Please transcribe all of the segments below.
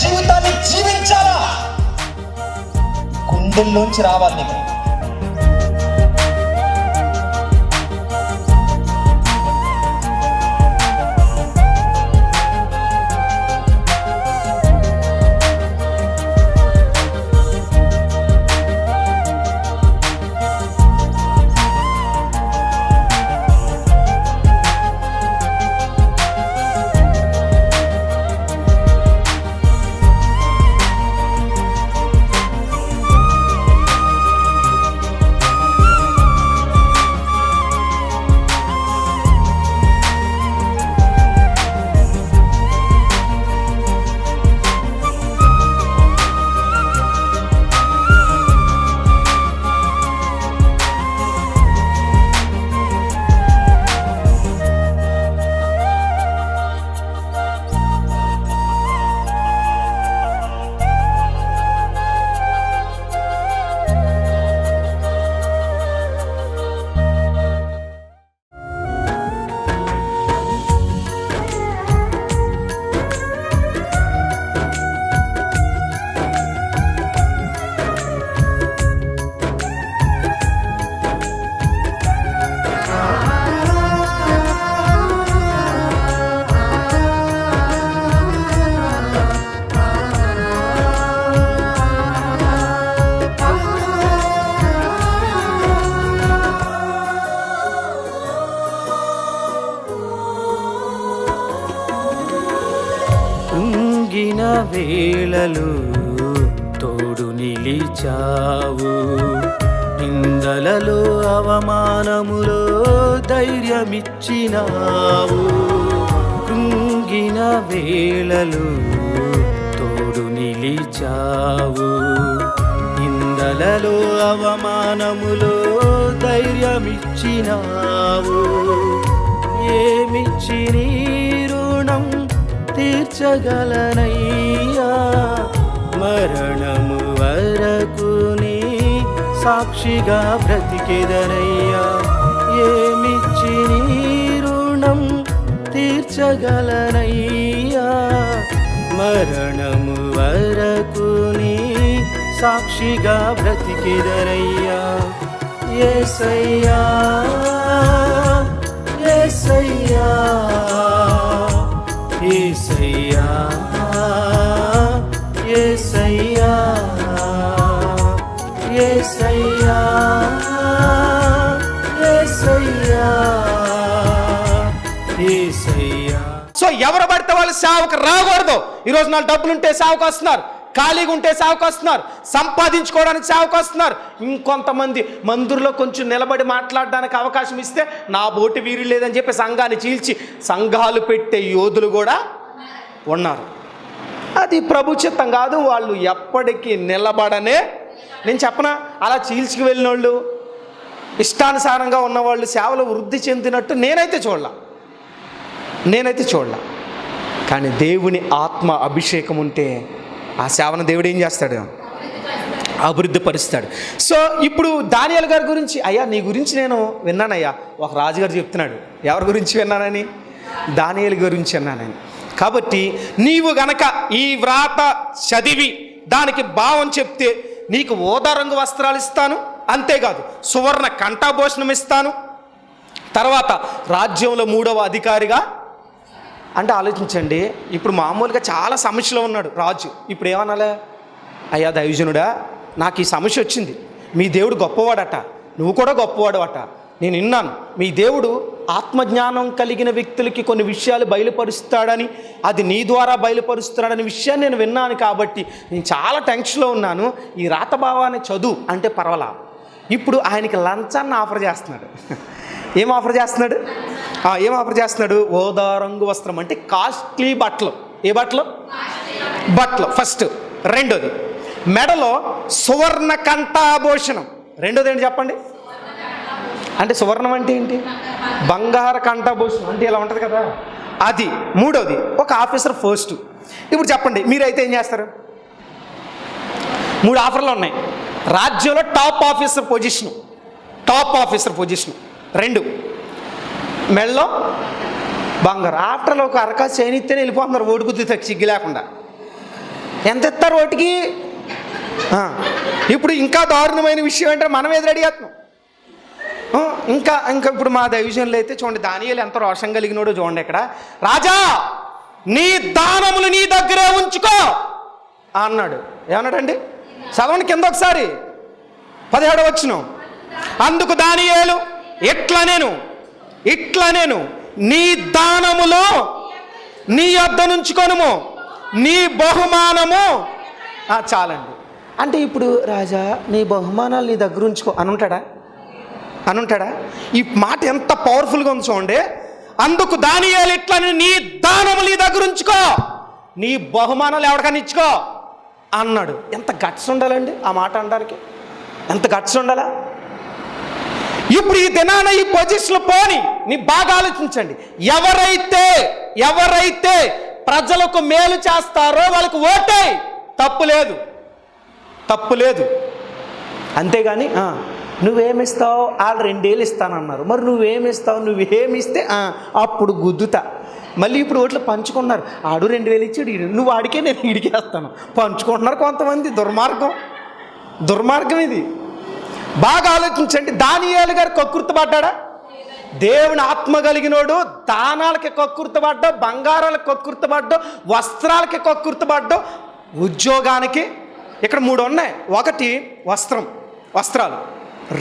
జీవితాన్ని జీవించాలా, గుండెల్లోంచి రావాలి నీకు. వేళలు తోడు నిలిచావు, నిందలలో అవమానములో ధైర్యమిచ్చినావు. కృంగిన వేళలు తోడు నిలిచావు, నిందలలో అవమానములో ధైర్యమిచ్చినావు. ఏమిచ్చి నీ రుణం తీర్చగలనయ్యా, మరణము వరకు నీ సాక్షిగా బ్రతికెదనయ్యా. ఏమిచ్చి నీ రుణం తీర్చగలనయ్యా, మరణము వరకు నీ సాక్షిగా బ్రతికెదనయ్యా. యేసయ్యా యేసయ్యా యేసయ్యా యేసయ్యా యేసయ్యా యేసయ్యా యేసయ్యా. సో ఎవరు పడితే వాళ్ళు సేవకు రాకూడదు. ఈరోజు నాలుగు డబ్బులుంటే సేవకు వస్తున్నారు, ఖాళీగా ఉంటే సేవకు వస్తున్నారు, సంపాదించుకోవడానికి సేవకు వస్తున్నారు. ఇంకొంతమంది మందిరంలో కొంచెం నిలబడి మాట్లాడడానికి అవకాశం ఇస్తే నా బోటి వీరు లేదని చెప్పి సంఘాన్ని చీల్చి సంఘాలు పెట్టే యోధులు కూడా ఉన్నారు. అది ప్రభు చిత్తం కాదు. వాళ్ళు ఎప్పటికీ నిలబడనే, నేను చెప్పనా, అలా చీల్చుకు వెళ్ళిన వాళ్ళు, ఇష్టానుసారంగా ఉన్నవాళ్ళు సేవలో వృద్ధి చెందినట్టు నేనైతే చూడలా. కానీ దేవుని ఆత్మ అభిషేకం ఉంటే ఆ సేవను దేవుడు ఏం చేస్తాడు? అభివృద్ధి పరుస్తాడు. సో ఇప్పుడు దానియేలు గారి గురించి, అయ్యా నీ గురించి నేను విన్నానయ్యా. ఒక రాజుగారు చెప్తున్నాడు. ఎవరి గురించి విన్నానని? దానియేలు గురించి విన్నానని. కాబట్టి నీవు గనక ఈ వ్రాత చదివి దానికి భావం చెప్తే నీకు ఊదా రంగు వస్త్రాలు ఇస్తాను, అంతేకాదు సువర్ణ కంఠాభూషణం ఇస్తాను, తర్వాత రాజ్యంలో 3వ అధికారిగా. అంటే ఆలోచించండి, ఇప్పుడు మామూలుగా చాలా సమస్యలో ఉన్నాడు రాజు. ఇప్పుడు ఏమనాలే? అయ్యా దైవజనుడా, నాకు ఈ సమస్య వచ్చింది, మీ దేవుడు గొప్పవాడట, నువ్వు కూడా గొప్పవాడు అట, నేను విన్నాను. మీ దేవుడు ఆత్మజ్ఞానం కలిగిన వ్యక్తులకి కొన్ని విషయాలు బయలుపరుస్తాడని, అది నీ ద్వారా బయలుపరుస్తాడనే విషయాన్ని నేను విన్నాను. కాబట్టి నేను చాలా టెన్షన్లో ఉన్నాను. ఈ రాతభావాన్ని చదువు అంటే పర్వాలా. ఇప్పుడు ఆయనకి లంచాన్ని ఆఫర్ చేస్తున్నాడు. ఏం ఆఫర్ చేస్తున్నాడు? ఊదా రంగు వస్త్రం అంటే కాస్ట్లీ బట్టలు. ఏ బట్టలు? బట్టలు ఫస్ట్. రెండోది మెడలో సువర్ణ కంఠాభూషణం. రెండోది ఏంటి చెప్పండి? అంటే సువర్ణం అంటే ఏంటి? బంగార కంఠాభూషణం అంటే ఇలా ఉంటుంది కదా, అది. మూడోది ఒక ఆఫీసర్ పోస్టు. ఇప్పుడు చెప్పండి, మీరైతే ఏం చేస్తారు? 3 ఆఫర్లు ఉన్నాయి. రాజ్యంలో టాప్ ఆఫీసర్ పొజిషను 2, మెడలో బంగారు. ఆఫ్టర్లో ఒక అరకా చేయనిస్తేనే వెళ్ళిపోతున్నారు, ఓడిగుద్ది సిగ్గు లేకుండా. ఎంత ఇస్తారు వాటికి? ఇప్పుడు ఇంకా దారుణమైన విషయం ఏంటంటే మనం ఏది రెడీ అవుతున్నాం. ఇంకా ఇంకా ఇప్పుడు మా దైవజనులు అయితే చూడండి, దానియేలు ఎంత రోషం కలిగినాడో చూడండి. ఇక్కడ రాజా నీ దానములు నీ దగ్గరే ఉంచుకో అన్నాడు. ఏమన్నాడండి? చదవండి కింద ఒకసారి 17వ వచనం. అందుకు దానియేలు ఇట్లా నేను నీ దానములు నీ యొద్ద నుంచుకొనుము, నీ బహుమానము చాలండి. అంటే ఇప్పుడు రాజా నీ బహుమానాలు నీ దగ్గర ఉంచుకో అనుంటాడా? ఈ మాట ఎంత పవర్ఫుల్గా ఉంది చూడండి. అందుకు దానియేలు ఇట్లా నీ దానములు నీ దగ్గర ఉంచుకో, నీ బహుమానాలు ఎవరికైనా ఇచ్చుకో అన్నాడు. ఎంత గట్స్ ఉండాలండి ఆ మాట అనడానికి, ఎంత గట్స్ ఉండాలా? ఇప్పుడు ఈ దినాన ఈ పొజిషన్లో పోని నీ బాగా ఆలోచించండి. ఎవరైతే ప్రజలకు మేలు చేస్తారో వాళ్ళకి ఓటే, తప్పు లేదు. అంతేగాని నువ్వేమిస్తావు, వాళ్ళు 2 ఏళ్ళు ఇస్తానన్నారు, మరి నువ్వేమిస్తే అప్పుడు గుద్దుతా. మళ్ళీ ఇప్పుడు ఓట్లు పంచుకున్నారు, ఆడు 2,000 ఇచ్చాడు, నువ్వు ఆడికే నేను ఇడికేస్తాను, పంచుకుంటున్నారు కొంతమంది. దుర్మార్గం ఇది. బాగా ఆలోచించండి. దానియేలు గారు కక్కుర్తిపడ్డా? దేవుని ఆత్మ కలిగినోడు దానాలకి కక్కుర్తిపడ్డా, బంగారాలకు కక్కుర్తిపడ్డా, వస్త్రాలకి కక్కుర్తిపడ్డా, ఉద్యోగానికి. ఇక్కడ 3 ఉన్నాయి. 1 వస్త్రాలు,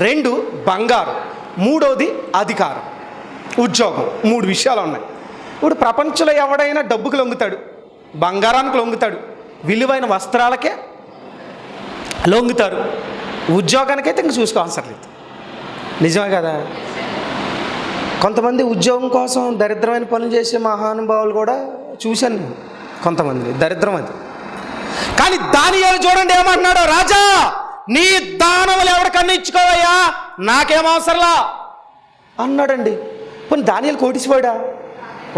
2 బంగారం, 3వది అధికారం, ఉద్యోగం. 3 విషయాలు ఉన్నాయి. ఇప్పుడు ప్రపంచంలో ఎవడైనా డబ్బుకి లొంగుతాడు, బంగారానికి లొంగుతాడు, విలువైన వస్త్రాలకే లొంగుతారు, ఉద్యోగానికైతే ఇంక చూసుకోవసరం లేదు. నిజమే కదా? కొంతమంది ఉద్యోగం కోసం దరిద్రమైన పనులు చేసే మహానుభావులు కూడా చూశాను నేను. కొంతమంది దరిద్రం అది. కానీ దానియేలు చూడండి ఏమంటున్నాడు, రాజా నీ దానములు ఎవరికన్నా ఇచ్చుకోవయ్యా, నాకేం అవసరంలా అన్నాడండి. పోనీ దానియేలు కోటీశ్వరుడా?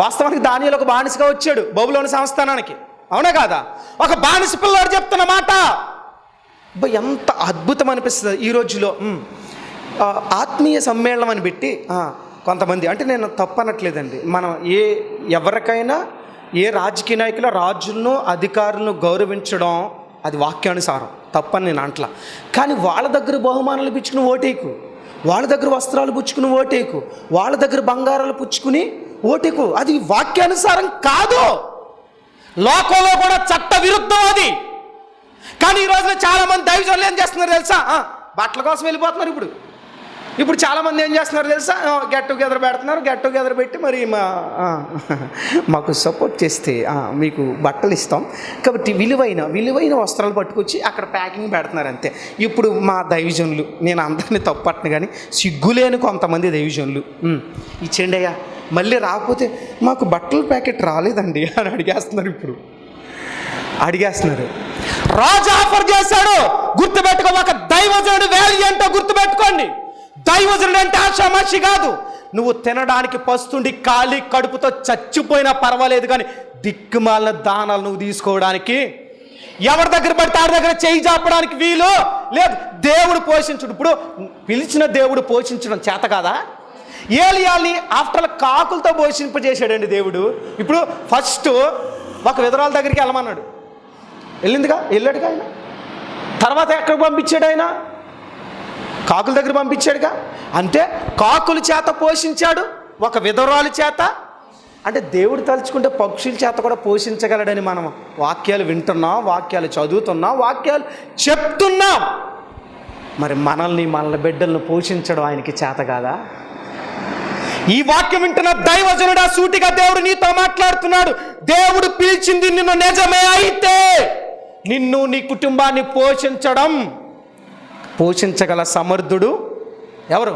వాస్తవానికి దానియేలు ఒక బానిసగా వచ్చాడు బబులోను సంస్థానానికి, అవునా కాదా? ఒక బానిస పిల్లాడు చెప్తున్న మాట ఎంత అద్భుతం అనిపిస్తుంది. ఈ రోజులో ఆత్మీయ సమ్మేళనం అని పెట్టి కొంతమంది, అంటే నేను తప్పు అనట్లేదండి, మనం ఎవరికైనా ఏ రాజకీయ నాయకుల రాజులను అధికారులను గౌరవించడం అది వాక్యానుసారం, తప్పని నేను అంటలా. కానీ వాళ్ళ దగ్గర బహుమానాలు పుచ్చుకుని ఓటేకు, వాళ్ళ దగ్గర వస్త్రాలు పుచ్చుకుని ఓటేకు, వాళ్ళ దగ్గర బంగారాలు పుచ్చుకుని ఓటేకు, అది వాక్యానుసారం కాదు. లోకంలో కూడా చట్ట విరుద్ధం అది. కానీ ఈ రోజున చాలామంది దైవజనులు ఏం చేస్తున్నారు తెలుసా? బట్టల కోసం వెళ్ళిపోతున్నారు. ఇప్పుడు చాలామంది ఏం చేస్తున్నారు తెలుసా? గెట్ టుగెదర్ పెడుతున్నారు. గెట్ టుగెదర్ పెట్టి మరి మాకు సపోర్ట్ చేస్తే మీకు బట్టలు ఇస్తాం కాబట్టి విలువైన వస్త్రాలు పట్టుకొచ్చి అక్కడ ప్యాకింగ్ పెడుతున్నారు అంతే. ఇప్పుడు మా దైవజనులు, నేను అందరినీ తప్పట్ను కానీ సిగ్గులేని కొంతమంది దైవజనులు ఇచ్చేయండి అయ్యా, మళ్ళీ రాకపోతే మాకు బట్టల ప్యాకెట్ రాలేదండి అని అడిగేస్తున్నారు. రాజు ఆఫర్ చేశాడు. గుర్తుపెట్టుకో, ఒక దైవజనుడు వాల్యూ ఏంటో గుర్తుపెట్టుకోండి. దైవజనుడు అంటే ఆషామాషి కాదు. నువ్వు తినడానికి పస్తుండి ఖాళీ కడుపుతో చచ్చిపోయినా పర్వాలేదు, కానీ దిక్కుమాలిన దానాలు నువ్వు తీసుకోవడానికి ఎవరి దగ్గర పడితే ఆడి దగ్గర చేయి చాపడానికి వీలు లేదు. దేవుడు పోషించుడు. ఇప్పుడు పిలిచిన దేవుడు పోషించడం చేత కాదా? ఏలియాల్ని ఆఫ్టర్ కాకులతో పోషింపజేశాడండి దేవుడు. ఇప్పుడు ఫస్ట్ ఒక విధవరాల దగ్గరికి వెళ్ళమన్నాడు, వెళ్ళాడుగా ఆయన. తర్వాత ఎక్కడికి పంపించాడు ఆయన? కాకుల దగ్గర పంపించాడుగా. అంటే కాకుల చేత పోషించాడు, ఒక విధవరాలు చేత. అంటే దేవుడు తలుచుకుంటే పక్షుల చేత కూడా పోషించగలడని మనం వాక్యాలు వింటున్నాం, వాక్యాలు చదువుతున్నాం, వాక్యాలు చెప్తున్నాం. మరి మన బిడ్డలను పోషించడం ఆయనకి చేత కాదా? ఈ వాక్యం వింటున్న దైవజనుడా, సూటిగా దేవుడు నీతో మాట్లాడుతున్నాడు. దేవుడు పిలిచింది నిన్ను నిజమే అయితే నిన్ను నీ కుటుంబాన్ని పోషించగల సమర్థుడు ఎవరు?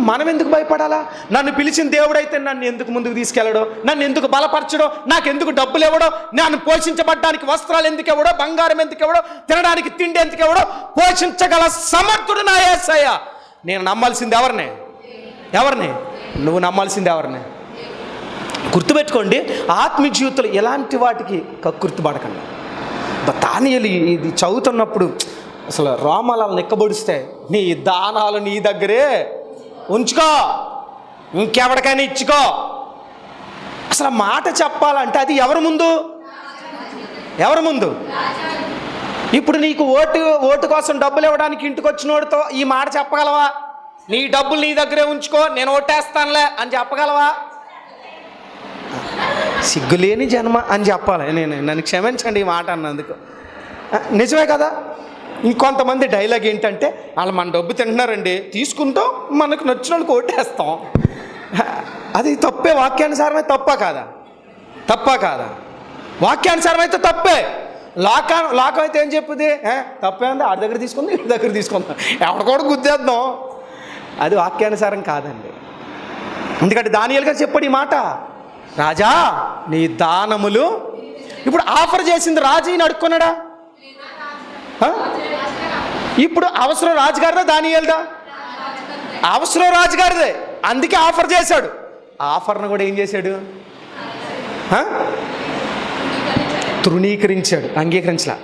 మనం ఎందుకు భయపడాలా? నన్ను పిలిచిన దేవుడైతే నన్ను ఎందుకు ముందుకు తీసుకెళ్ళడో, నన్ను ఎందుకు బలపరచడో, నాకెందుకు డబ్బులు ఇవ్వడో, నన్ను పోషించబడ్డానికి వస్త్రాలు ఎందుకు ఇవ్వడో, బంగారం ఎందుకు ఇవ్వడో, తినడానికి తిండి ఎందుకు ఇవ్వడో, పోషించగల సమర్థుడు నా యేసయ్య. నేను నమ్మాల్సింది ఎవరిని? నువ్వు నమ్మాల్సింది ఎవరిని? గుర్తుపెట్టుకోండి, ఆత్మీయ జీవితంలో ఎలాంటి వాటికి కక్కుర్తిపడకండి. దానియేలు ఇది చదువుతున్నప్పుడు అసలు రోమాలను నిక్కబొడిస్తే, నీ దానాలు నీ దగ్గరే ఉంచుకో, ఇంకెవరికైనా ఇచ్చుకో. అసలు మాట చెప్పాలంటే అది ఎవరి ముందు? ఎవరి ముందు? ఇప్పుడు నీకు ఓటు కోసం డబ్బులు ఇవ్వడానికి ఇంటికి వచ్చినోడితో ఈ మాట చెప్పగలవా? నీ డబ్బులు నీ దగ్గరే ఉంచుకో, నేను ఓటేస్తానులే అని చెప్పగలవా? సిగ్గులేని జన్మ అని చెప్పాలి. నన్ను క్షమించండి ఈ మాట అన్నందుకు. నిజమే కదా. ఇంకొంతమంది డైలాగ్ ఏంటంటే, వాళ్ళు మన డబ్బు తింటున్నారండి, తీసుకుంటాం, మనకు నచ్చిన వాళ్ళకి ఓటేస్తాం. అది తప్పే. వాక్యానుసారమే తప్పా కాదా? తప్పా కాదా? వాక్యానుసారం అయితే తప్పే. లోకం అయితే ఏం చెప్పుది? తప్పే ఉంది, ఆడి దగ్గర తీసుకుందాం, ఇంటి దగ్గర తీసుకుందాం, ఎవరికోడు గుద్దేద్దాం. అది వాక్యానుసారం కాదండి. ఎందుకంటే దానియేలు గారు చెప్పాడు ఈ మాట, రాజా నీ దానములు. ఇప్పుడు ఆఫర్ చేసింది రాజు, ఈయన అడుక్కున్నాడా? ఇప్పుడు అవసరం రాజుగారిదా దానియేలుదా? అవసరం రాజుగారిదే, అందుకే ఆఫర్ చేశాడు. ఆఫర్ను కూడా ఏం చేశాడు? తృణీకరించాడు, అంగీకరించలా.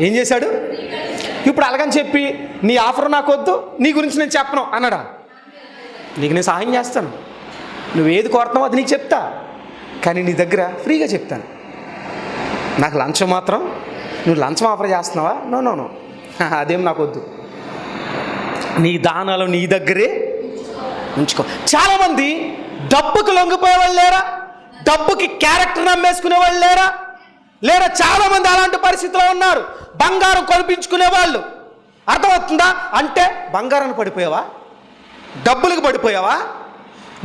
ఏం చేశాడు? ఇప్పుడు అలాగని చెప్పి నీ ఆఫర్ నాకు వద్దు, నీ గురించి నేను చెప్పను అన్నాడా? నీకు నేను సహాయం చేస్తాను, నువ్వు ఏది కోరుతున్నావో అది నీకు చెప్తా, కానీ నీ దగ్గర ఫ్రీగా చెప్తాను. నాకు లంచం మాత్రం, నువ్వు లంచం ఆఫర్ చేస్తున్నావా? నో, అదేం నాకు వద్దు. నీ దానాలు నీ దగ్గరే ఉంచుకో. చాలామంది డబ్బుకి లొంగిపోయే వాళ్ళు లేరా? డబ్బుకి క్యారెక్టర్ నమ్మేసుకునే వాళ్ళు లేరా? చాలామంది అలాంటి పరిస్థితిలో ఉన్నారు. బంగారం కొనిపించుకునే వాళ్ళు. అర్థమవుతుందా? అంటే బంగారాన్ని పడిపోయావా? డబ్బులకు పడిపోయావా?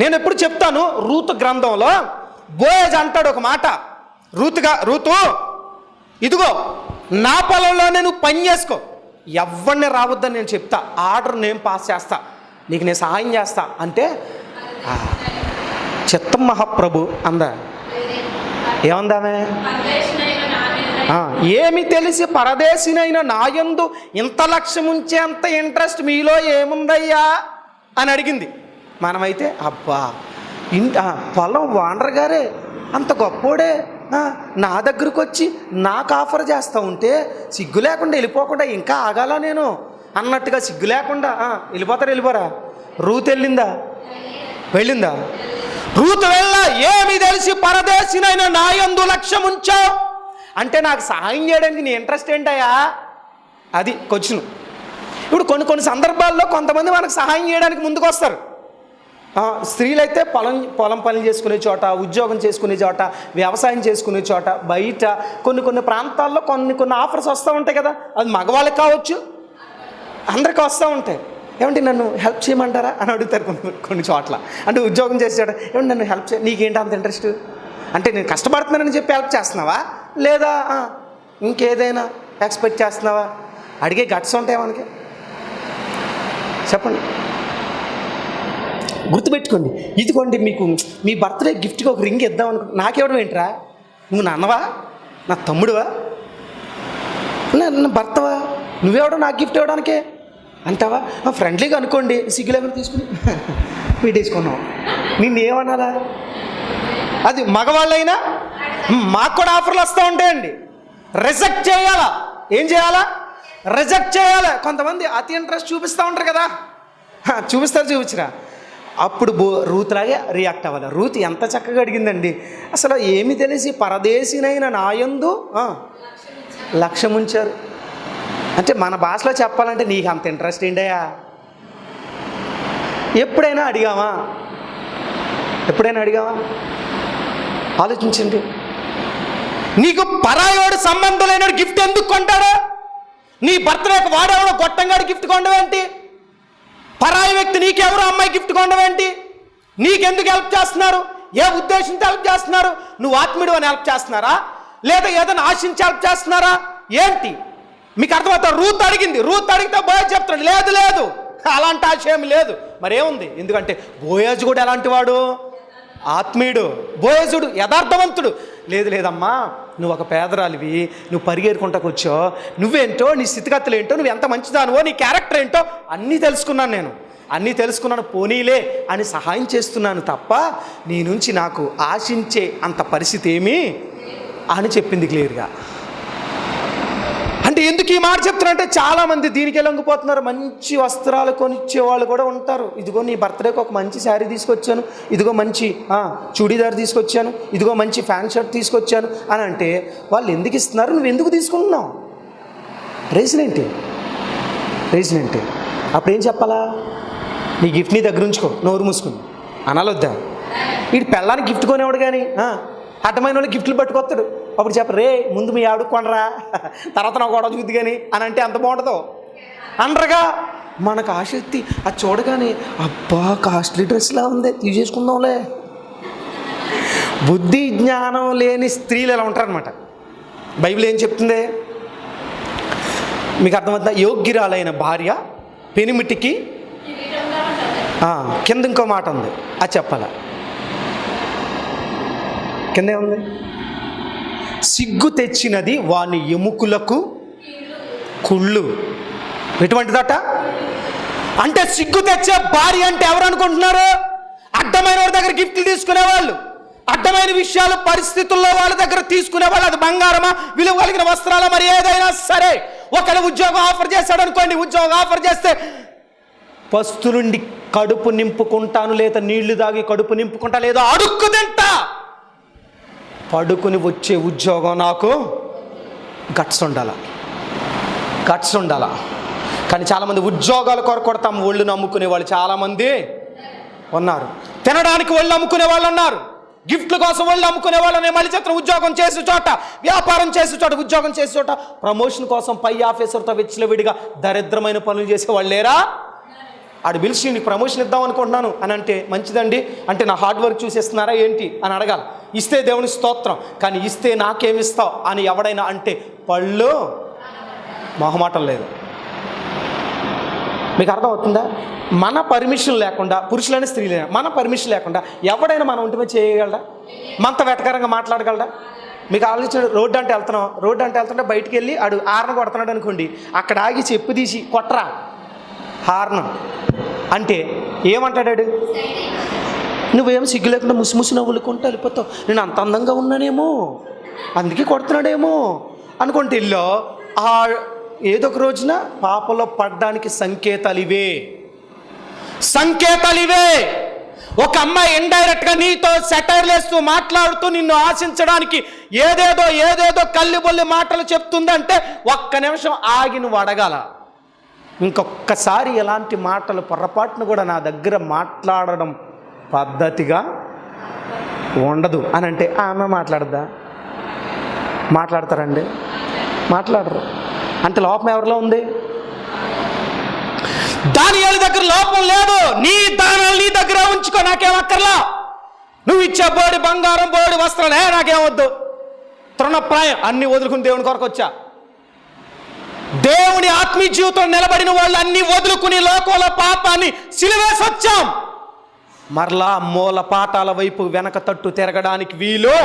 నేను ఎప్పుడు చెప్తాను, రూతు గ్రంథంలో బోయజ్ అంటాడు ఒక మాట, రూతు ఇదిగో నా పొలంలోనే నువ్వు పని చేసుకో, ఎవరిని రావద్దని నేను చెప్తా, ఆర్డర్ నేను పాస్ చేస్తా, నీకు నేను సహాయం చేస్తా అంటే చిత్తం మహాప్రభు అందా. ఏమందామే? ఏమి తెలిసి పరదేశినైన నాయందు ఇంత లక్ష్యం ఉంచే అంత ఇంట్రెస్ట్ మీలో ఏముందయ్యా అని అడిగింది. మనమైతే అబ్బా పొలం ఓనర్ గారే అంత గొప్పోడే నా దగ్గరకు వచ్చి నాకు ఆఫర్ చేస్తూ ఉంటే సిగ్గు లేకుండా వెళ్ళిపోకుండా ఇంకా ఆగాల నేను అన్నట్టుగా సిగ్గు లేకుండా వెళ్ళిపోరా? రూతు వెళ్ళిందా? రూతు ఏమి తెలిసి పరదేశినైన నాయందు లక్ష్యం ఉంచావు అంటే నాకు సహాయం చేయడానికి నీ ఇంట్రెస్ట్ ఏంటయ్యా? అది క్వశ్చన్. ఇప్పుడు కొన్ని సందర్భాల్లో కొంతమంది మనకు సహాయం చేయడానికి ముందుకు వస్తారు. స్త్రీలైతే పొలం పనులు చేసుకునే చోట, ఉద్యోగం చేసుకునే చోట, వ్యవసాయం చేసుకునే చోట, బయట కొన్ని ప్రాంతాల్లో కొన్ని ఆఫర్స్ వస్తూ ఉంటాయి కదా. అది మగవాళ్ళకి కావచ్చు, అందరికీ వస్తూ ఉంటాయి. ఏమంటే నన్ను హెల్ప్ చేయమంటారా అని అడుగుతారు కొన్ని చోట్ల. అంటే ఉద్యోగం చేసే చోట ఏమంటే నన్ను హెల్ప్ నీకేంటి అంత ఇంట్రెస్ట్? అంటే నేను కష్టపడుతున్నానని చెప్పి హెల్ప్ చేస్తున్నావా, లేదా ఇంకేదైనా ఎక్స్పెక్ట్ చేస్తున్నావా? అడిగే గట్స్ ఉంటాయి మనకి. చెప్పండి, గుర్తుపెట్టుకోండి. ఇదిగోండి మీకు మీ బర్త్డే గిఫ్ట్గా ఒక రింగ్ ఇద్దాం అనుకో, నాకెవడం ఏంట్రా? నువ్వు నా అన్నవా, నా తమ్ముడువా, నా భర్తవా, నువ్వెవడో నాకు గిఫ్ట్ ఇవ్వడానికే అంటావా? ఫ్రెండ్లీగా అనుకోండి, సిగ్గులేమని తీసుకుని పెట్టేసుకున్నావు, నిన్నేమనాలా? అది మగవాళ్ళైనా మాకు కూడా ఆఫర్లు వస్తూ ఉంటాయండి. రిజెక్ట్ చేయాలా? ఏం చేయాలా? రిజెక్ట్ చేయాలి. కొంతమంది అతి ఇంట్రెస్ట్ చూపిస్తూ ఉంటారు కదా, చూపించరా? అప్పుడు రూతులాగే రియాక్ట్ అవ్వాలి. రూతు ఎంత చక్కగా అడిగిందండి. అసలు ఏమి తెలిసి పరదేశినైన నాయందు లక్ష్యం ఉంచారు అంటే మన భాషలో చెప్పాలంటే నీకు అంత ఇంట్రెస్ట్ ఏంటయ్యా? ఎప్పుడైనా అడిగావా? ఆలోచించండి. నీకు పరాయోడు సంబంధం లేని గిఫ్ట్ ఎందుకు కొంటాడా? నీ బర్త్డేకి వాడేవాడు గొట్టంగాడి గిఫ్ట్ కొండవేంటి? పరాయి వ్యక్తి నీకెవరు అమ్మాయి గిఫ్ట్ కొండవేంటి? నీకెందుకు హెల్ప్ చేస్తున్నారు? ఏ ఉద్దేశంతో హెల్ప్ చేస్తున్నారు? నువ్వు ఆత్మీయుడు అని హెల్ప్ చేస్తున్నారా, లేదా ఏదైనా ఆశించి హెల్ప్ చేస్తున్నారా ఏంటి? మీకు అర్థమవుతా? రూత్ అడిగితే బోయజ్ చెప్తాడు లేదు అలాంటి ఆశయం లేదు. మరేముంది? ఎందుకంటే బోయజ్ కూడా ఎలాంటి వాడు? ఆత్మీయుడు. బోయజుడు యథార్థవంతుడు. లేదమ్మా, నువ్వు ఒక పేదరాలివి, నువ్వు పరిగెరుకుంటాకు వచ్చావు, నువ్వేంటో, నీ స్థితిగతులు ఏంటో, నువ్వు ఎంత మంచిదానువో, నీ క్యారెక్టర్ ఏంటో అన్నీ తెలుసుకున్నాను, పోనీలే అని సహాయం చేస్తున్నాను తప్ప నీ నుంచి నాకు ఆశించే అంత పరిస్థితి ఏమీ అని చెప్పింది క్లియర్గా. అంటే అంటే ఎందుకు ఈ మాట చెప్తున్నా అంటే చాలామంది దీనికి లొంగిపోతున్నారు. మంచి వస్త్రాలు కొనిచ్చే వాళ్ళు కూడా ఉంటారు. ఇదిగో నీ బర్త్డేకి ఒక మంచి శారీ తీసుకొచ్చాను, ఇదిగో మంచి చూడీదార్ తీసుకొచ్చాను, ఇదిగో మంచి ఫ్యాన్ షర్ట్ తీసుకొచ్చాను అని అంటే వాళ్ళు ఎందుకు ఇస్తున్నారు, నువ్వు ఎందుకు తీసుకుంటున్నావు? రీజన్ ఏంటి? అప్పుడు ఏం చెప్పాలా? నీ గిఫ్ట్ నీ దగ్గర ఉంచుకో, నోరు మూసుకుని అనాలొద్దా? వీడు పెళ్ళానికి గిఫ్ట్ కొనేవాడు కానీ అడ్డమైన వాళ్ళు గిఫ్ట్లు పట్టుకొస్తాడు. అప్పుడు చెప్ప రే ముందు మీ ఆవిడకు కొనరా, తర్వాత నా గొడవ చూద్ది కానీ అని అంటే ఎంత బాగుంటుందో అనరుగా. మనకు ఆసక్తి అది చూడగానే అబ్బా కాస్ట్లీ డ్రెస్లా ఉంది తీసేసుకుందాంలే. బుద్ధి జ్ఞానం లేని స్త్రీలు ఎలా ఉంటారనమాట. బైబిల్ ఏం చెప్తుంది మీకు అర్థమవుతుందా? యోగ్యురాలైన భార్య పెనిమిటికి కింద ఇంకో మాట ఉంది, అది చెప్పాలా? కిందే ఉంది, సిగ్గు తెచ్చినది వాని ఎముకలకు కుళ్ళు. ఎటువంటిదట అంటే సిగ్గు తెచ్చే భార్య అంటే ఎవరు అనుకుంటున్నారు? అడ్డమైన వాడి దగ్గర గిఫ్ట్లు తీసుకునేవాళ్ళు, అడ్డమైన విషయాలు పరిస్థితుల్లో వాళ్ళ దగ్గర తీసుకునేవాళ్ళు. అది బంగారమా, విలువ కలిగిన వస్త్రాల, మరి ఏదైనా సరే. ఒకళ్ళు ఉద్యోగం ఆఫర్ చేశాడు అనుకోండి, ఉద్యోగం ఆఫర్ చేస్తే పస్తులుండి కడుపు నింపుకుంటాను, లేదా నీళ్లు తాగి కడుపు నింపుకుంటా, లేదా అడుక్కు తింటా, పడుకుని వచ్చే ఉద్యోగం నాకు గట్స్ ఉండాల. కానీ చాలామంది ఉద్యోగాల కొరకు కూడా తమ ఒళ్ళు నమ్ముకునే వాళ్ళు చాలామంది ఉన్నారు. తినడానికి ఒళ్ళు అమ్ముకునే వాళ్ళు ఉన్నారు, గిఫ్ట్ల కోసం ఒళ్ళు అమ్ముకునే వాళ్ళని మళ్ళీ చెప్తున్న ఉద్యోగం చేసే చోట, వ్యాపారం చేసే చోట, ఉద్యోగం చేసే చోట ప్రమోషన్ కోసం పై ఆఫీసర్తో విచ్చలవిడిగా దరిద్రమైన పనులు చేసే వాళ్ళు లేరా? ఆడు పిలిచి నీకు ప్రమోషన్ ఇద్దాం అనుకుంటున్నాను అని అంటే మంచిదండి అంటే నా హార్డ్ వర్క్ చూసేస్తున్నారా ఏంటి అని అడగాలి. ఇస్తే దేవుని స్తోత్రం, కానీ ఇస్తే నాకేమిస్తావు అని ఎవడైనా అంటే పళ్ళు మొహమాటం లేదు. మీకు అర్థమవుతుందా? మన పర్మిషన్ లేకుండా, పురుషులైన స్త్రీలైనా మన పర్మిషన్ లేకుండా ఎవడైనా మన ఒంటి మీద చేయగలడా? మనతో వెటకరంగా మాట్లాడగలడా? మీకు ఆలోచన, రోడ్డు అంటే వెళ్తుంటే బయటికి వెళ్ళి ఆడు హార్న్ కొడుతున్నాడు అనుకోండి, అక్కడ ఆగి చెప్పు తీసి కొట్టరా హార్న్ అంటే ఏమంటాడాడు? నువ్వేం సిగ్గు లేకుండా ముసిముసి నవ్వులుకుంటూ వెళ్ళిపోతావు, నేను అంత అందంగా ఉన్నానేమో అందుకే కొడుతున్నాడేమో అనుకుంటే ఇల్లో ఏదో ఒక రోజున పాపలో పడడానికి సంకేతాలు ఇవే. ఒక అమ్మాయి ఇండైరెక్ట్గా నీతో సెటైర్లు వేస్తూ మాట్లాడుతూ నిన్ను ఆశించడానికి ఏదేదో కల్లిబొల్లి మాటలు చెప్తుందంటే ఒక్క నిమిషం ఆగి నువ్వు అడగాల, ఇంకొక్కసారి ఎలాంటి మాటలు పొరపాటును కూడా నా దగ్గర మాట్లాడడం పద్ధతిగా ఉండదు అని అంటే ఆమె మాట్లాడతారండి? మాట్లాడరు. అంటే లోపం ఎవరిలో ఉంది? దానియేలు దగ్గర లోపం లేదు. నీ దానాలు నీ దగ్గర ఉంచుకో, నాకేమక్కర్లా. నువ్వు ఇచ్చే బోడి బంగారం, బోడి వస్త్రాలే నాకేమొద్దు. తృణప్రాయం అన్ని వదులుకుని దేవుని కొరకు వచ్చా. దేవుని ఆత్మీయ జీవితం నిలబడిన వాళ్ళు అన్ని వదులుకుని లోకంలో పాపాన్ని సిలువేసి వచ్చాం. మరలా మూల పాఠాల వైపు వెనక తట్టు తిరగడానికి వీలు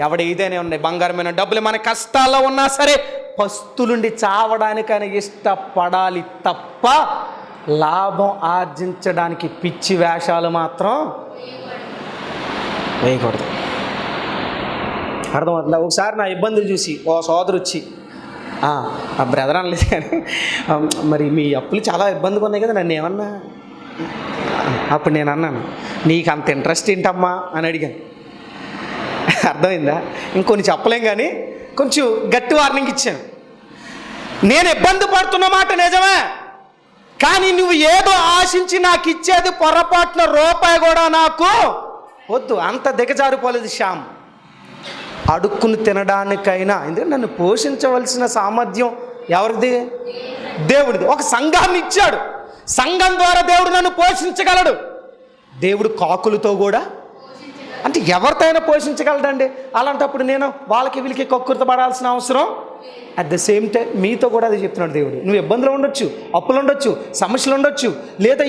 ఎవడ ఇదేనే ఉన్నాయి. బంగారమైన డబ్బులు మన కష్టాల్లో ఉన్నా సరే పస్తులుండి చావడానికైనా ఇష్టపడాలి తప్ప లాభం ఆర్జించడానికి పిచ్చి వేషాలు మాత్రం వేయకూడదు. అర్థమవుతుందా? ఒకసారి నా ఇబ్బందులు చూసి ఓ సోదరు వచ్చి ఆ బ్రదర్ అనలేదు కానీ మరి మీ అప్పులు చాలా ఇబ్బందిగా ఉన్నాయి కదా నన్ను ఏమన్నా. అప్పుడు నేను అన్నాను నీకు అంత ఇంట్రెస్ట్ ఏంటమ్మా అని అడిగాను. అర్థమైందా? ఇంకొన్ని చెప్పలేం కానీ కొంచెం గట్టి వార్నింగ్ ఇచ్చాను. నేను ఇబ్బంది పడుతున్న మాట నిజమే, కానీ నువ్వు ఏదో ఆశించి నాకు ఇచ్చేది పొరపాటున రూపాయి కూడా నాకు వద్దు. అంత దిగజారిపోలేదు శ్యామ్. అడుక్కుని తినడానికైనా, ఎందుకంటే నన్ను పోషించవలసిన సామర్థ్యం ఎవరిది? దేవుడిది. ఒక సంఘాన్ని ఇచ్చాడు, సంఘం ద్వారా దేవుడు నన్ను పోషించగలడు. దేవుడు కాకులతో కూడా అంటే ఎవరితో అయినా పోషించగలడండి. అలాంటప్పుడు నేను వాళ్ళకి వీళ్ళకి కక్కుర్త పడాల్సిన అవసరం. అట్ ద సేమ్ టైం మీతో కూడా అది చెప్తున్నాడు దేవుడు. నువ్వు ఇబ్బందులు ఉండొచ్చు, అప్పులు ఉండొచ్చు, సమస్యలు ఉండొచ్చు, లేదా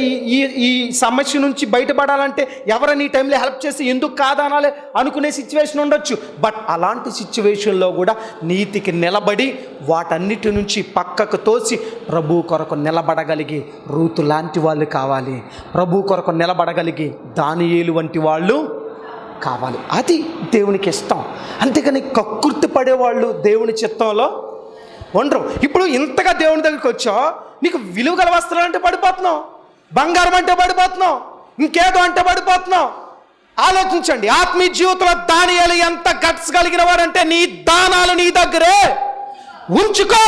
ఈ సమస్య నుంచి బయటపడాలంటే ఎవరైనా ఈ టైంలో హెల్ప్ చేసి ఎందుకు కాదనాలి అనుకునే సిచ్యువేషన్ ఉండొచ్చు. బట్ అలాంటి సిచ్యువేషన్లో కూడా నీతికి నిలబడి వాటన్నిటి నుంచి పక్కకు తోసి ప్రభు కొరకు నిలబడగలిగి రూతు లాంటి వాళ్ళు కావాలి. ప్రభు కొరకు నిలబడగలిగి దానియేలు వంటి వాళ్ళు కావాలి. అది దేవునికి ఇష్టం. అంతేకాని కక్కుర్తి పడేవాళ్ళు దేవుని చిత్తంలో ఉండరు. ఇప్పుడు ఇంతగా దేవుని దగ్గరికి వచ్చావు, నీకు విలువ గల వస్త్రాలు అంటే పడిపోతున్నావు, బంగారం అంటే పడిపోతున్నావు, ఇంకేదో అంటే పడిపోతున్నావు. ఆలోచించండి, ఆత్మీయ జీవితంలో దానియేలు ఎంత గట్స్ కలిగిన వాడంటే నీ దానాలు నీ దగ్గరే ఉంచుకో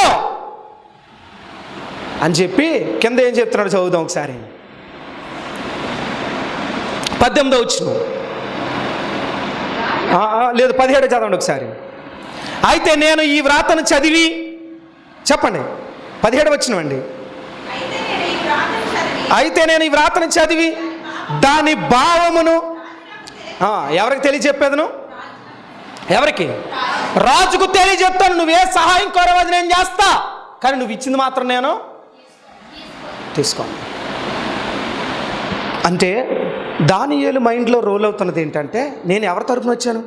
అని చెప్పి కింద ఏం చెప్తున్నాడు చదువుదాం ఒకసారి. 18వ వచనం, లేదు 17 చదవండి ఒకసారి. అయితే నేను ఈ వ్రాతను చదివి, చెప్పండి 17 వచనం అండి. అయితే నేను ఈ వ్రాతను చదివి దాని భావమును ఎవరికి తెలియజెప్పేదను? ఎవరికి? రాజుకు తెలియజెప్తాను. నువ్వే సహాయం కోరవద్దు, నేను చేస్తా, కానీ నువ్వు ఇచ్చింది మాత్రం నేను తీసుకో. అంటే దానియేలు మైండ్లో రోల్ అవుతున్నది ఏంటంటే, నేను ఎవరి తరపున వచ్చాను?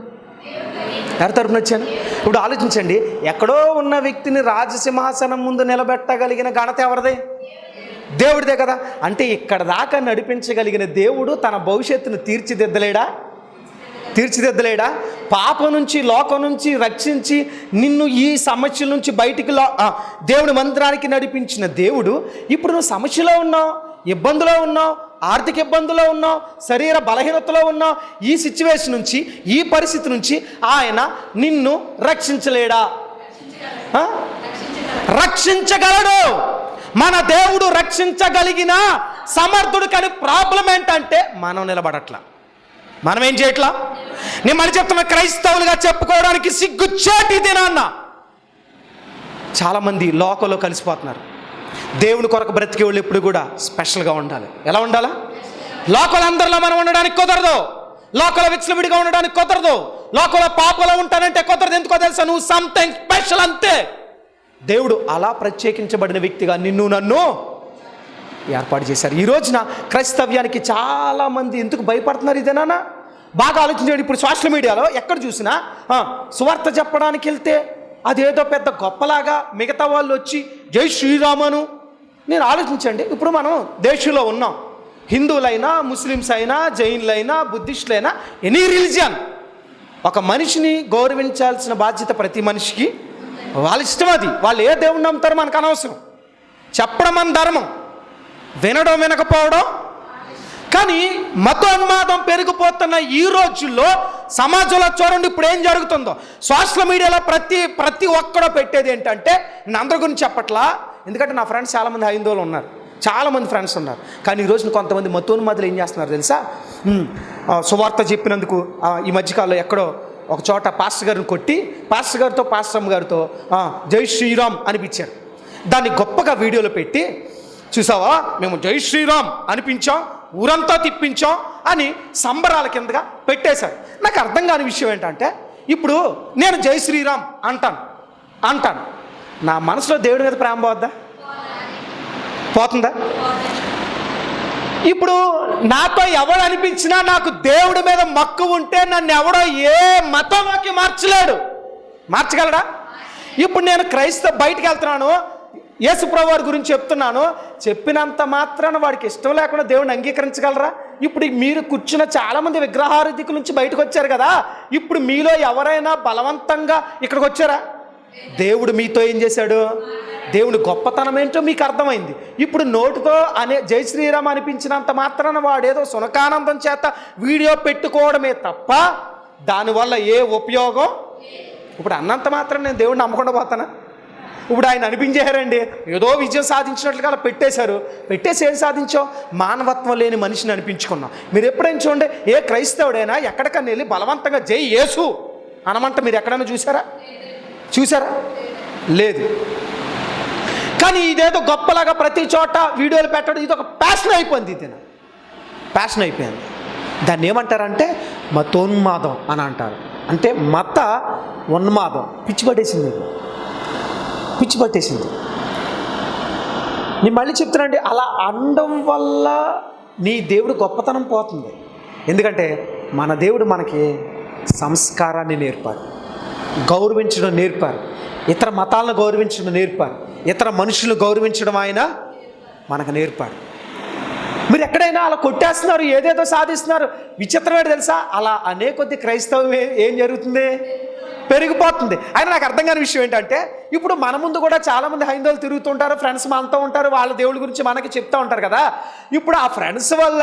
ఎవరి తరపున వచ్చాను? ఇప్పుడు ఆలోచించండి, ఎక్కడో ఉన్న వ్యక్తిని రాజసింహాసనం ముందు నిలబెట్టగలిగిన ఘనత ఎవరిదే? దేవుడిదే కదా. అంటే ఇక్కడ దాకా నడిపించగలిగిన దేవుడు తన భవిష్యత్తును తీర్చిదిద్దలేడా? పాపం నుంచి, లోకం నుంచి రక్షించి నిన్ను ఈ సమస్యల నుంచి బయటికి దేవుని మందిరానికి నడిపించిన దేవుడు, ఇప్పుడు నువ్వు సమస్యలో ఉన్నావు, ఇబ్బందులో ఉన్నావు, ఆర్థిక ఇబ్బందులో ఉన్నావు, శరీర బలహీనతలో ఉన్నావు, ఈ సిచ్యువేషన్ నుంచి, ఈ పరిస్థితి నుంచి ఆయన నిన్ను రక్షించలేడా? రక్షించగలడు. మన దేవుడు రక్షించగలిగిన సమర్థుడు. కానీ ప్రాబ్లం ఏంటంటే మనం నిలబడట్లా, మనం ఏం చేయట్లా. నేను మళ్ళీ చెప్తున్నా, క్రైస్తవులుగా చెప్పుకోవడానికి సిగ్గుచేటిది నాన్న. చాలామంది లోకంలో కలిసిపోతున్నారు. దేవుని కొరకు బ్రతికే వాళ్ళు ఎప్పుడు కూడా స్పెషల్గా ఉండాలి. ఎలా ఉండాలా? లోకలందరిలో మనం ఉండడానికి కుదరదు, లోకల విచ్చలవిడిగా ఉండడానికి కుదరదు, లోకల పాపలో ఉంటానంటే కుదరదు. ఎందుకో తెలుసా? నువ్వు సంథింగ్ స్పెషల్ అంతే. దేవుడు అలా ప్రత్యేకించబడిన వ్యక్తిగా నిన్ను నన్ను ఏర్పాటు చేశారు. ఈ రోజున క్రైస్తవ్యానికి చాలామంది ఎందుకు భయపడుతున్నారు? ఇదేనా? బాగా ఆలోచించండి. ఇప్పుడు సోషల్ మీడియాలో ఎక్కడ చూసినా సువార్త చెప్పడానికి వెళ్తే అదేదో పెద్ద గొప్పలాగా మిగతా వాళ్ళు వచ్చి జై శ్రీరామను. నేను ఆలోచించండి, ఇప్పుడు మనం దేశంలో ఉన్నాం, హిందువులైనా, ముస్లిమ్స్ అయినా, జైన్లైనా, బుద్ధిస్టులైనా, ఎనీ రిలీజియన్, ఒక మనిషిని గౌరవించాల్సిన బాధ్యత ప్రతి మనిషికి. వాళ్ళ ఇష్టం అది, వాళ్ళు ఏ దేవుణ్ణి నమ్ముతారో మనకు అనవసరం. చెప్పడం మన ధర్మం, వినడం వినకపోవడం. కానీ మతోన్మాదం పెరిగిపోతున్న ఈ రోజుల్లో సమాజంలో చూడండి ఇప్పుడు ఏం జరుగుతుందో. సోషల్ మీడియాలో ప్రతి ఒక్కడో పెట్టేది ఏంటంటే, నేను అందరి గురించి చెప్పట్లా, ఎందుకంటే నా ఫ్రెండ్స్ చాలామంది హైందవులు ఉన్నారు, చాలామంది ఫ్రెండ్స్ ఉన్నారు. కానీ ఈరోజు కొంతమంది మతోన్మాదులు ఏం చేస్తున్నారు తెలుసా? సువార్త చెప్పినందుకు ఈ మధ్యకాలంలో ఎక్కడో ఒక చోట పాస్టర్ గారిని కొట్టి, పాస్టర్ గారితో పాస్టమ్ గారితో జై శ్రీరామ్ అనిపించారు. దాన్ని గొప్పగా వీడియోలో పెట్టి, చూసావా మేము జై శ్రీరామ్ అనిపించాం, ఊరంతా తిప్పించాం అని సంబరాల కిందగా పెట్టేశారు. నాకు అర్థం కాని విషయం ఏంటంటే, ఇప్పుడు నేను జై శ్రీరామ్ అంటాను, నా మనసులో దేవుడి మీద ప్రేమ పోతుందా? ఇప్పుడు నాతో ఎవడు అనిపించినా నాకు దేవుడి మీద మక్కువ ఉంటే నన్ను ఎవడో ఏ మతంలోకి మార్చగలడా? ఇప్పుడు నేను బయటికి వెళ్తున్నాను, యేసుప్రభు వారి గురించి చెప్తున్నాను, చెప్పినంత మాత్రాన వాడికి ఇష్టం లేకుండా దేవుడిని అంగీకరించగలరా? ఇప్పుడు మీరు కూర్చున్న చాలామంది విగ్రహారాధికుల నుంచి బయటకు వచ్చారు కదా, ఇప్పుడు మీలో ఎవరైనా బలవంతంగా ఇక్కడికి వచ్చారా? దేవుడు మీతో ఏం చేశాడు? దేవుని గొప్పతనం ఏంటో మీకు అర్థమైంది. ఇప్పుడు నోటితో జై శ్రీరామ్ అనిపించినంత మాత్రాన వాడేదో సునకానందం చేత వీడియో పెట్టుకోవడమే తప్ప దానివల్ల ఏ ఉపయోగం? ఇప్పుడు అన్నంత మాత్రం నేను దేవుడిని నమ్మకుండా పోతానా? ఇప్పుడు ఆయన అనిపించారండి, ఏదో విజయం సాధించినట్లుగా అలా పెట్టేసి ఏం సాధించావు? మానవత్వం లేని మనిషిని అనిపించుకున్నాం. మీరు ఎప్పుడైనా చూడండి, ఏ క్రైస్తవుడైనా ఎక్కడికన్నా వెళ్ళి బలవంతంగా జై యేసు అనమంట మీరు ఎక్కడైనా చూసారా? లేదు. కానీ ఇదేదో గొప్పలాగా ప్రతి చోట వీడియోలు పెట్టడం ఇది ఒక ప్యాషన్ అయిపోయింది. దాన్ని ఏమంటారంటే మతోన్మాదం అని అంటారు. అంటే మత ఉన్మాదం. పిచ్చి పట్టేసింది. నేను మళ్ళీ చెప్తున్నానండి, అలా అనడం వల్ల నీ దేవుడు గొప్పతనం పోతుంది. ఎందుకంటే మన దేవుడు మనకి సంస్కారాన్ని నేర్పారు, గౌరవించడం నేర్పారు, ఇతర మతాలను గౌరవించడం నేర్పారు, ఇతర మనుషులు గౌరవించడం ఆయన మనకు నేర్పాడు. మీరు ఎక్కడైనా అలా కొట్టేస్తున్నారు, ఏదేదో సాధిస్తున్నారు. విచిత్రమేంటి తెలుసా? అలా అనే కొద్ది క్రైస్తవం ఏం జరుగుతుంది? పెరిగిపోతుంది. అయినా నాకు అర్థం కాని విషయం ఏంటంటే, ఇప్పుడు మన ముందు కూడా చాలామంది హైందవులు తిరుగుతుంటారు, ఫ్రెండ్స్ మనతో ఉంటారు, వాళ్ళ దేవుడి గురించి మనకి చెప్తూ ఉంటారు కదా. ఇప్పుడు ఆ ఫ్రెండ్స్ వల్ల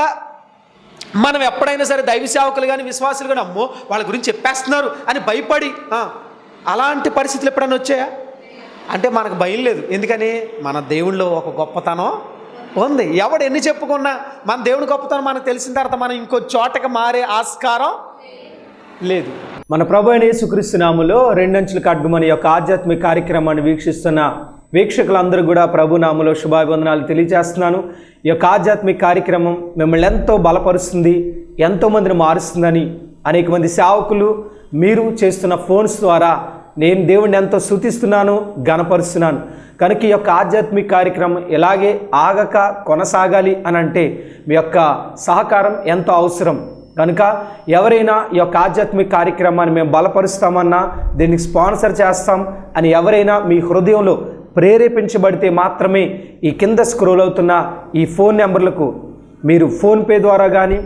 మనం ఎప్పుడైనా సరే దైవ సేవకులు కానీ విశ్వాసులు కానీ అమ్మో వాళ్ళ గురించి చెప్పేస్తున్నారు అని భయపడి అలాంటి పరిస్థితులు ఎప్పుడైనా వచ్చాయా అంటే మనకు భయం లేదు. ఎందుకని మన దేవుళ్ళో ఒక గొప్పతనం ఉంది. ఎవడు ఎన్ని చెప్పుకున్నా మన దేవుని గొప్పతనం మనకు తెలిసిన తర్వాత మనం ఇంకో చోటకి మారే ఆస్కారం లేదు. మన ప్రభు అయిన యేసుక్రీస్తు నామములో రెండంచుల ఖడ్గమని యొక్క ఆధ్యాత్మిక కార్యక్రమాన్ని వీక్షిస్తున్న వీక్షకులందరూ కూడా ప్రభు నామములో శుభాభివందనాలు తెలియజేస్తున్నాను. ఈ యొక్క ఆధ్యాత్మిక కార్యక్రమం మిమ్మల్ని ఎంతో బలపరుస్తుంది, ఎంతోమందిని మారుస్తుందని అనేక మంది సేవకులు మీరు చేస్తున్న ఫోన్స్ ద్వారా నేను దేవుణ్ణి ఎంతో స్తుతిస్తున్నాను, గణపరుస్తున్నాను. కనుక ఈ యొక్క ఆధ్యాత్మిక కార్యక్రమం ఇలాగే ఆగక కొనసాగాలి అని అంటే మీ యొక్క సహకారం ఎంతో అవసరం. కనుక ఎవరైనా ఈ యొక్క ఆధ్యాత్మిక కార్యక్రమాన్ని మేము బలపరుస్తామన్నా, దీనికి స్పాన్సర్ చేస్తాం అని ఎవరైనా మీ హృదయంలో ప్రేరేపించబడితే మాత్రమే ఈ కింద స్క్రోల్ అవుతున్న ఈ ఫోన్ నెంబర్లకు మీరు ఫోన్పే ద్వారా కానీ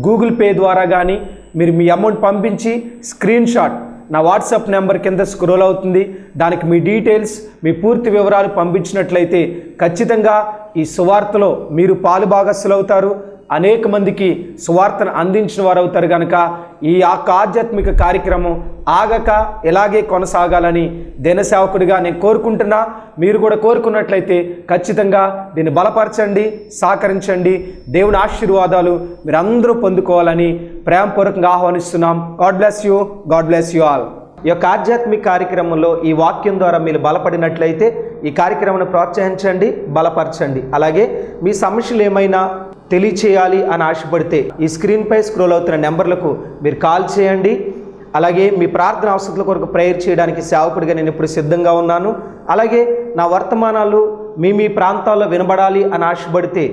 గూగుల్ పే ద్వారా కానీ మీరు మీ అమౌంట్ పంపించి స్క్రీన్ షాట్ నా వాట్సాప్ నెంబర్ కింద స్క్రోల్ అవుతుంది, దానికి మీ డీటెయిల్స్ మీ పూర్తి వివరాలు పంపించినట్లయితే ఖచ్చితంగా ఈ సువార్తలో మీరు పాలుభాగస్తులు అవుతారు, అనేక మందికి సువార్తను అందించిన వారు అవుతారు. కనుక ఈ ఆధ్యాత్మిక కార్యక్రమం ఆగక ఇలాగే కొనసాగాలని దినసేవకుడిగా నేను కోరుకుంటున్నా. మీరు కూడా కోరుకున్నట్లయితే ఖచ్చితంగా దీన్ని బలపరచండి, సహకరించండి. దేవుని ఆశీర్వాదాలు మీరు అందరూ పొందుకోవాలని ప్రేమపూర్వకంగా ఆహ్వానిస్తున్నాం. God bless you, God bless you all. ఈ యొక్క ఆధ్యాత్మిక కార్యక్రమంలో ఈ వాక్యం ద్వారా మీరు బలపడినట్లయితే ఈ కార్యక్రమాన్ని ప్రోత్సహించండి, బలపరచండి. అలాగే మీ సమస్యలు ఏమైనా తెలియచేయాలి అని ఆశపడితే ఈ స్క్రీన్పై స్క్రోల్ అవుతున్న నెంబర్లకు మీరు కాల్ చేయండి. అలాగే మీ ప్రార్థన అవసరాల కొరకు ప్రేయర్ చేయడానికి సేవకుడిగా నేను ఇప్పుడు సిద్ధంగా ఉన్నాను. అలాగే నా వర్తమానాలు మీ ప్రాంతాల్లో వినబడాలి అని ఆశపడితే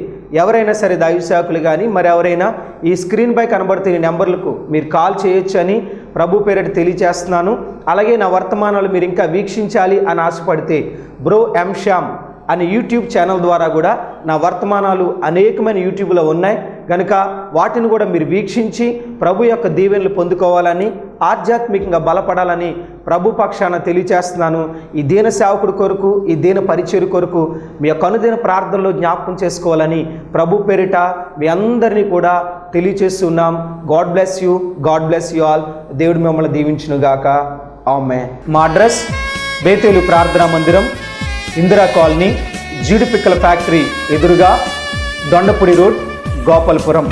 ఎవరైనా సరే దైవ సేవకులు కానీ మరి ఎవరైనా ఈ స్క్రీన్పై కనబడుతున్న ఈ నెంబర్లకు మీరు కాల్ చేయొచ్చు అని ప్రభు పేరిట తెలియజేస్తున్నాను. అలాగే నా వర్తమానాలు మీరు ఇంకా వీక్షించాలి అని ఆశపడితే బ్రో ఎం శ్యామ్ అనే యూట్యూబ్ ఛానల్ ద్వారా కూడా నా వర్తమానాలు అనేకమైన యూట్యూబ్లో ఉన్నాయి. కనుక వాటిని కూడా మీరు వీక్షించి ప్రభు యొక్క దీవెనలు పొందుకోవాలని, ఆధ్యాత్మికంగా బలపడాలని ప్రభు పక్షాన తెలియచేస్తున్నాను. ఈ దీన సేవకుడి కొరకు, ఈ దీన పరిచయం కొరకు మీ యొక్క అనుదిన ప్రార్థనలో జ్ఞాపకం చేసుకోవాలని ప్రభు పేరిట మీ అందరినీ కూడా తెలియచేస్తున్నాం. God bless you, God bless you all. దేవుడు మిమ్మల్ని దీవించునుగాక. ఆమేన్. మా అడ్రస్ బేతేలు ప్రార్థనా మందిరం, ఇందిరా కాలనీ, జీడిపిక్కల ఫ్యాక్టరీ ఎదురుగా, దొండపూడి రోడ్, గోపాలపురం.